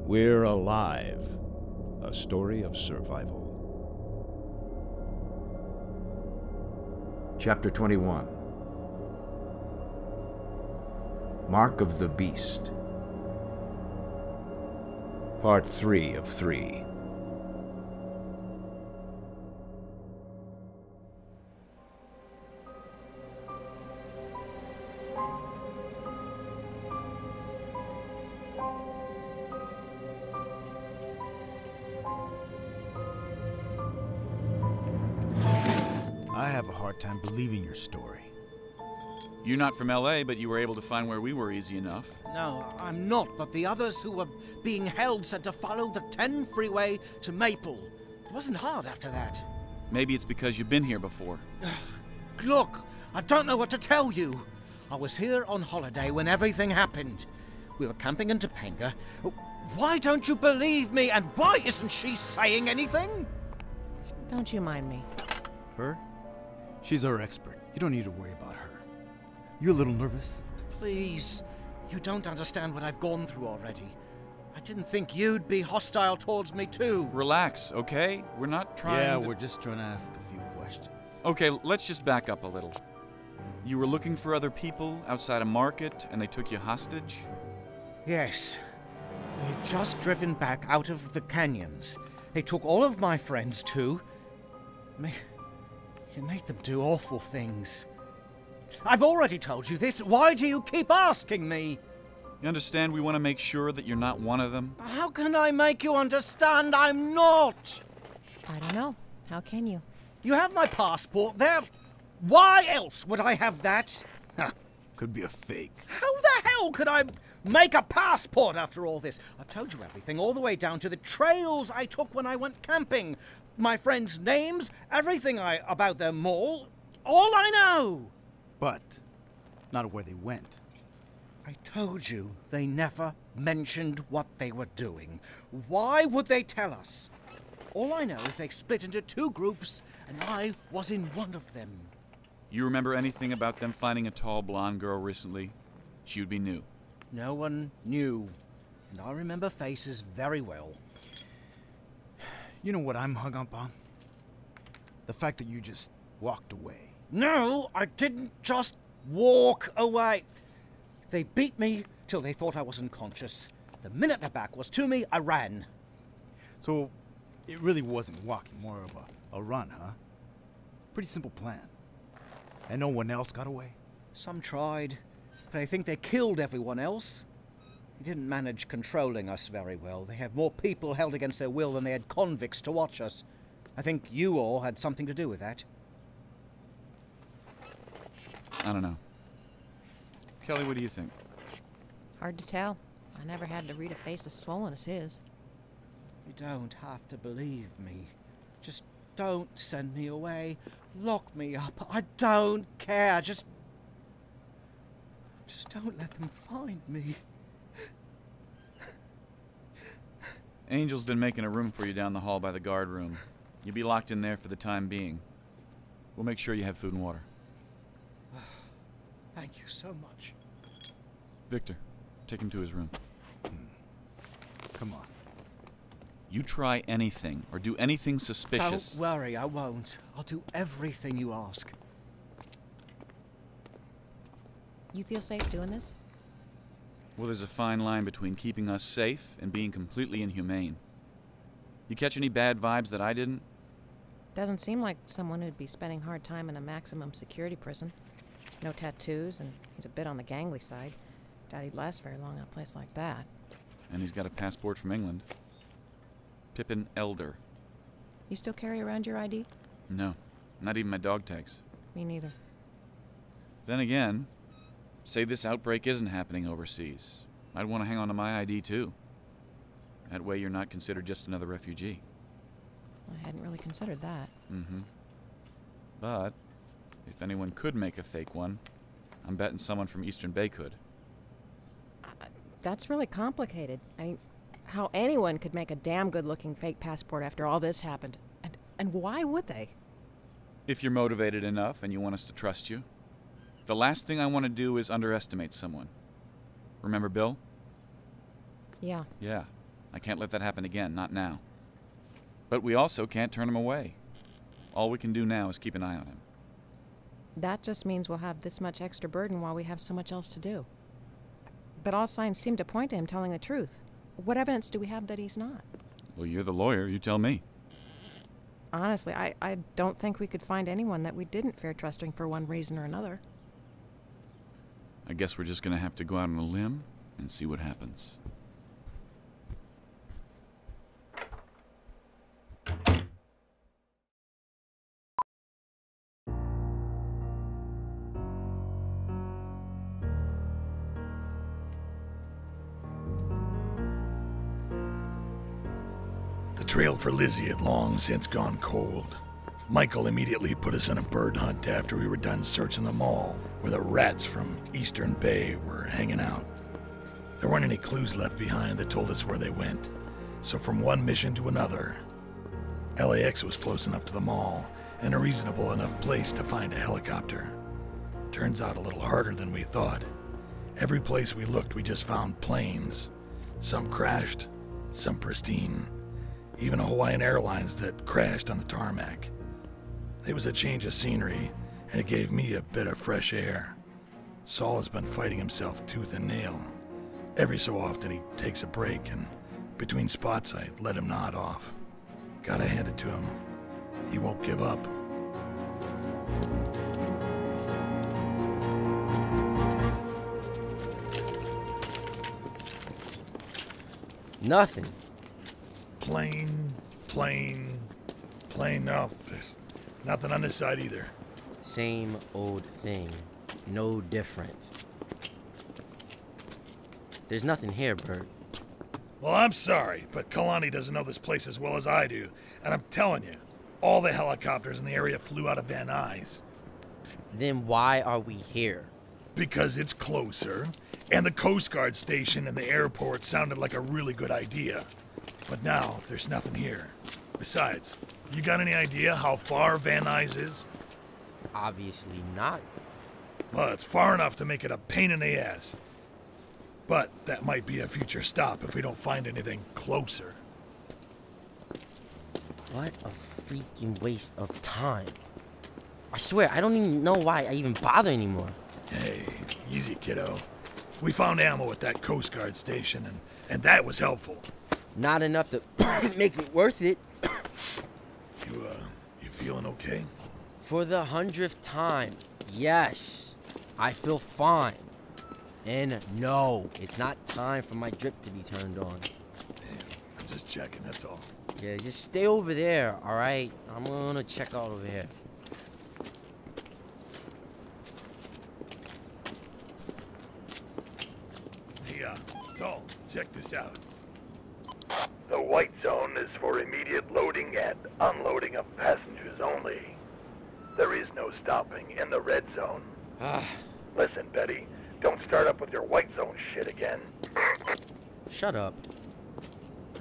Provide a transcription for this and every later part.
We're Alive, a story of survival. Chapter 21. Mark of the Beast. Part 3 of 3. I have a hard time believing your story. You're not from LA, but you were able to find where we were easy enough. No, I'm not, but the others who were being held said to follow the 10 freeway to Maple. It wasn't hard after that. Maybe it's because you've been here before. Look, I don't know what to tell you. I was here on holiday when everything happened. We were camping in Topanga. Why don't you believe me, and why isn't she saying anything? Don't you mind me. Her? She's our expert. You don't need to worry about her. You a little nervous? Please, you don't understand what I've gone through already. I didn't think you'd be hostile towards me too. Relax, okay? We're not trying Yeah, to... we're just trying to ask a few questions. Okay, let's just back up a little. You were looking for other people outside a market, and they took you hostage? Yes. We had just driven back out of the canyons. They took all of my friends too. You made them do awful things. I've already told you this. Why do you keep asking me? You understand we want to make sure that you're not one of them? How can I make you understand I'm not? I don't know. How can you? You have my passport there. Why else would I have that? Huh. Could be a fake. How the hell could I make a passport after all this? I've told you everything, all the way down to the trails I took when I went camping. My friends' names, everything about them all I know. But not where they went. I told you they never mentioned what they were doing. Why would they tell us? All I know is they split into 2 groups, and I was in one of them. You remember anything about them finding a tall blonde girl recently? She would be new. No one knew, and I remember faces very well. You know what I'm hung up on? The fact that you just walked away. No, I didn't just walk away. They beat me till they thought I was unconscious. The minute their back was to me, I ran. So it really wasn't walking, more of a run, huh? Pretty simple plan. And no one else got away? Some tried, but I think they killed everyone else. They didn't manage controlling us very well. They have more people held against their will than they had convicts to watch us. I think you all had something to do with that. I don't know. Kelly, what do you think? Hard to tell. I never had to read a face as swollen as his. You don't have to believe me. Just don't send me away. Lock me up. I don't care. Just don't let them find me. Angel's been making a room for you down the hall by the guard room. You'll be locked in there for the time being. We'll make sure you have food and water. Thank you so much. Victor, take him to his room. Come on. You try anything or do anything suspicious. Don't worry, I won't. I'll do everything you ask. You feel safe doing this? Well, there's a fine line between keeping us safe and being completely inhumane. You catch any bad vibes that I didn't? Doesn't seem like someone who'd be spending hard time in a maximum security prison. No tattoos, and he's a bit on the gangly side. Doubt he'd last very long in a place like that. And he's got a passport from England. Pippin Elder. You still carry around your ID? No, not even my dog tags. Me neither. Then again, say this outbreak isn't happening overseas. I'd want to hang on to my ID too. That way you're not considered just another refugee. I hadn't really considered that. Mm-hmm. But if anyone could make a fake one, I'm betting someone from Eastern Bay could. That's really complicated. I mean, how anyone could make a damn good-looking fake passport after all this happened. And why would they? If you're motivated enough and you want us to trust you. The last thing I want to do is underestimate someone. Remember Bill? Yeah. Yeah. I can't let that happen again, not now. But we also can't turn him away. All we can do now is keep an eye on him. That just means we'll have this much extra burden while we have so much else to do. But all signs seem to point to him telling the truth. What evidence do we have that he's not? Well, you're the lawyer, you tell me. Honestly, I don't think we could find anyone that we didn't fear trusting for one reason or another. I guess we're just gonna have to go out on a limb and see what happens. The trail for Lizzie had long since gone cold. Michael immediately put us on a bird hunt after we were done searching the mall, where the rats from Eastern Bay were hanging out. There weren't any clues left behind that told us where they went, so from one mission to another. LAX was close enough to the mall, and a reasonable enough place to find a helicopter. Turns out a little harder than we thought. Every place we looked, we just found planes. Some crashed, some pristine. Even a Hawaiian Airlines that crashed on the tarmac. It was a change of scenery, and it gave me a bit of fresh air. Saul has been fighting himself tooth and nail. Every so often he takes a break, and between spots I let him nod off. Gotta hand it to him. He won't give up. Nothing. Plain, no. There's nothing on this side either. Same old thing. No different. There's nothing here, Burt. Well, I'm sorry, but Kalani doesn't know this place as well as I do. And I'm telling you, all the helicopters in the area flew out of Van Nuys. Then why are we here? Because it's closer, and the Coast Guard station and the airport sounded like a really good idea. But now, there's nothing here. Besides, you got any idea how far Van Nuys is? Obviously not. Well, it's far enough to make it a pain in the ass. But that might be a future stop if we don't find anything closer. What a freaking waste of time. I swear, I don't even know why I even bother anymore. Hey, easy, kiddo. We found ammo at that Coast Guard station, and that was helpful. Not enough to make it worth it. You feeling okay? For the 100th time, yes, I feel fine. And no, it's not time for my drip to be turned on. I'm just checking, that's all. Yeah, just stay over there, all right? I'm gonna check out over here. Hey, Saul, check this out. The white zone is for immediate loading and unloading of passengers only. There is no stopping in the red zone. Listen, Betty, don't start up with your white zone shit again. Shut up.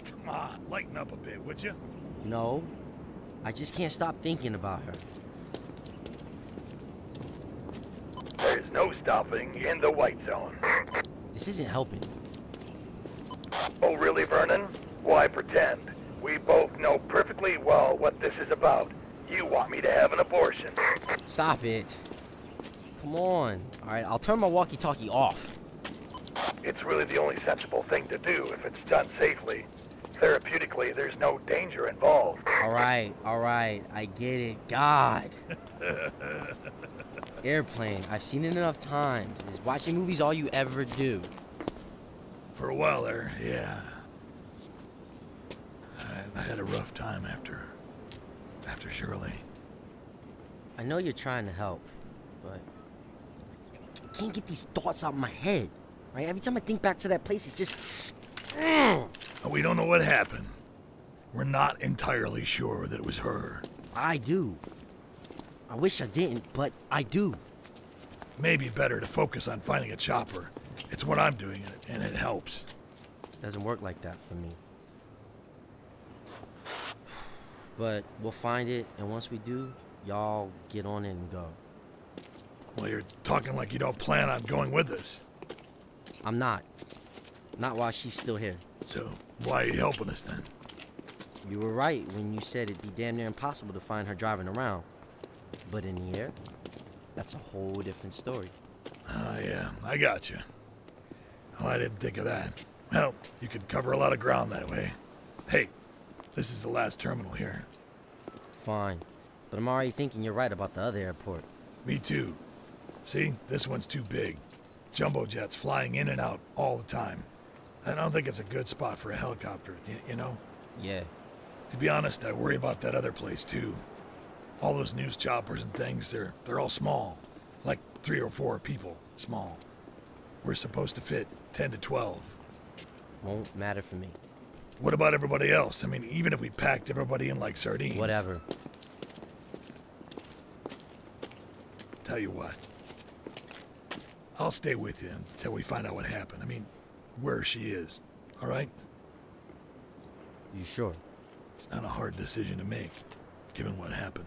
Come on, lighten up a bit, would you? No, I just can't stop thinking about her. There's no stopping in the white zone. This isn't helping. Oh, really, Vernon? Why pretend? We both know perfectly well what this is about. You want me to have an abortion. Stop it. Come on. All right, I'll turn my walkie-talkie off. It's really the only sensible thing to do if it's done safely. Therapeutically, there's no danger involved. All right, I get it. God. Airplane, I've seen it enough times. Is watching movies all you ever do? For a while there, yeah. I had a rough time after Shirley. I know you're trying to help, but I can't get these thoughts out of my head. Right? Every time I think back to that place, it's just... We don't know what happened. We're not entirely sure that it was her. I do. I wish I didn't, but I do. Maybe better to focus on finding a chopper. It's what I'm doing, and it helps. Doesn't work like that for me. But we'll find it, and once we do, y'all get on it and go. Well, you're talking like you don't plan on going with us. I'm not. Not while she's still here. So, Why are you helping us then? You were right when you said it'd be damn near impossible to find her driving around. But in the air, that's a whole different story. Oh, yeah, I got you. Oh, I didn't think of that. Well, you could cover a lot of ground that way. Hey, this is the last terminal here. Fine. But I'm already thinking you're right about the other airport. Me too. See, this one's too big. Jumbo jets flying in and out all the time. I don't think it's a good spot for a helicopter, you know? Yeah. To be honest, I worry about that other place too. All those news choppers and things, they're all small. Like 3 or 4 people, small. We're supposed to fit 10 to 12. Won't matter for me. What about everybody else? I mean, even if we packed everybody in like sardines. Whatever. Tell you what. I'll stay with you until we find out what happened. I mean, where she is. All right? You sure? It's not a hard decision to make, given what happened.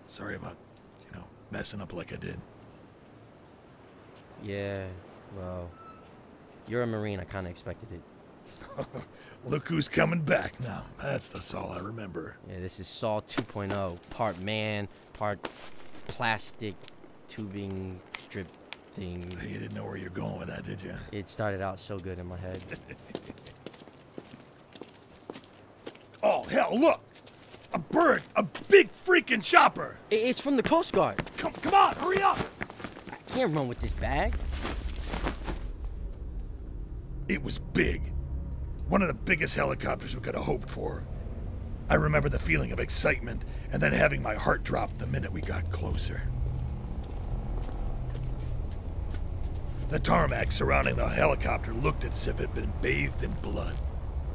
Sorry about, messing up like I did. Yeah, well, you're a Marine. I kind of expected it. Look who's coming back now. That's the Saul I remember. Yeah, this is Saul 2.0. Part man, part plastic tubing strip thing. You didn't know where you're going with that, did you? It started out so good in my head. Oh, hell, look! A bird! A big freaking chopper! It's from the Coast Guard. Come on, hurry up! I can't run with this bag. It was big. One of the biggest helicopters we could have hoped for. I remember the feeling of excitement and then having my heart drop the minute we got closer. The tarmac surrounding the helicopter looked as if it had been bathed in blood.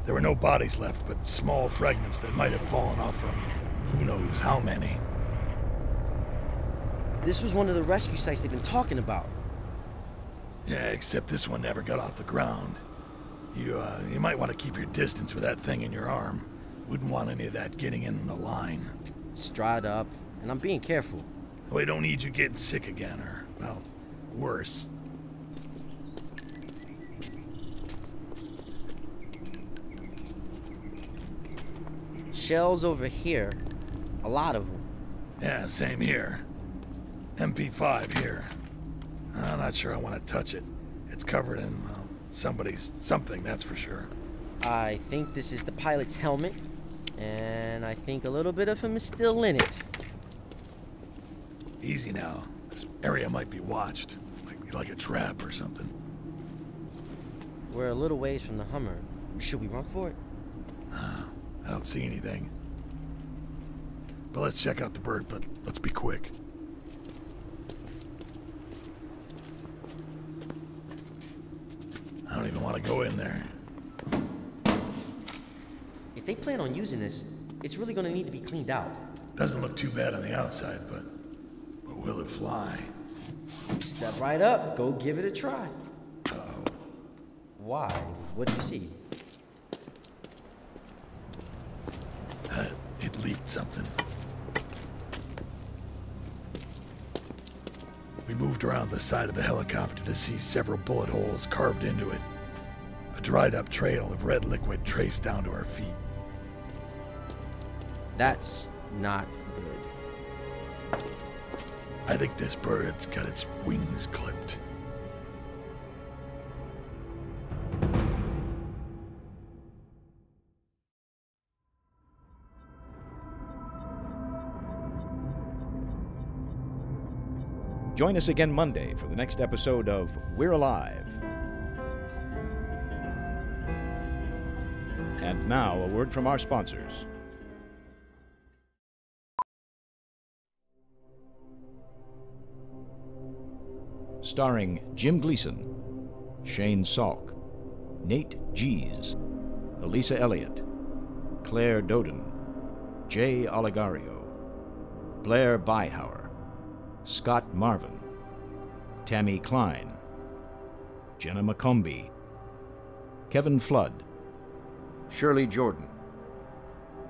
There were no bodies left, but small fragments that might have fallen off from who knows how many. This was one of the rescue sites they've been talking about. Yeah, except this one never got off the ground. You might want to keep your distance with that thing in your arm. Wouldn't want any of that getting in the line. Stride up, and I'm being careful. We don't need you getting sick again, or, well, worse. Shells over here. A lot of them. Yeah, same here. MP5 here. I'm not sure I want to touch it. It's covered in something, that's for sure. I think this is the pilot's helmet, and I think a little bit of him is still in it. Easy now. This area might be watched. Might be like a trap or something. We're a little ways from the Hummer. Should we run for it? I don't see anything. But let's check out the bird, but let's be quick. I don't even want to go in there. If they plan on using this, it's really going to need to be cleaned out. Doesn't look too bad on the outside, but will it fly? Step right up. Go give it a try. Uh-oh. Why? What do you see? It leaked something. We moved around the side of the helicopter to see several bullet holes carved into it. A dried up trail of red liquid traced down to our feet. That's not good. I think this bird's got its wings clipped. Join us again Monday for the next episode of We're Alive. And now, a word from our sponsors. Starring Jim Gleason, Shane Salk, Nate Gies, Elisa Elliott, Claire Doden, Jay Oligario, Blair Byhauer, Scott Marvin, Tammy Klein, Jenna McCombie, Kevin Flood, Shirley Jordan,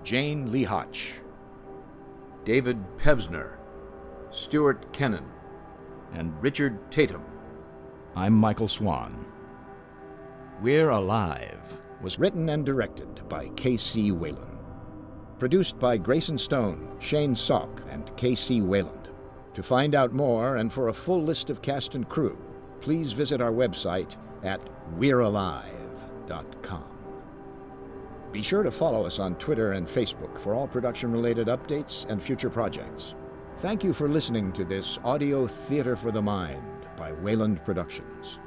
Jane Lee Hotch, David Pevsner, Stuart Kennan, and Richard Tatum. I'm Michael Swan. We're Alive was written and directed by Kc Wayland. Produced by Grayson Stone, Shane Salk, and Kc Wayland. To find out more and for a full list of cast and crew, please visit our website at we'realive.com. Be sure to follow us on Twitter and Facebook for all production-related updates and future projects. Thank you for listening to this audio theater for the mind by Wayland Productions.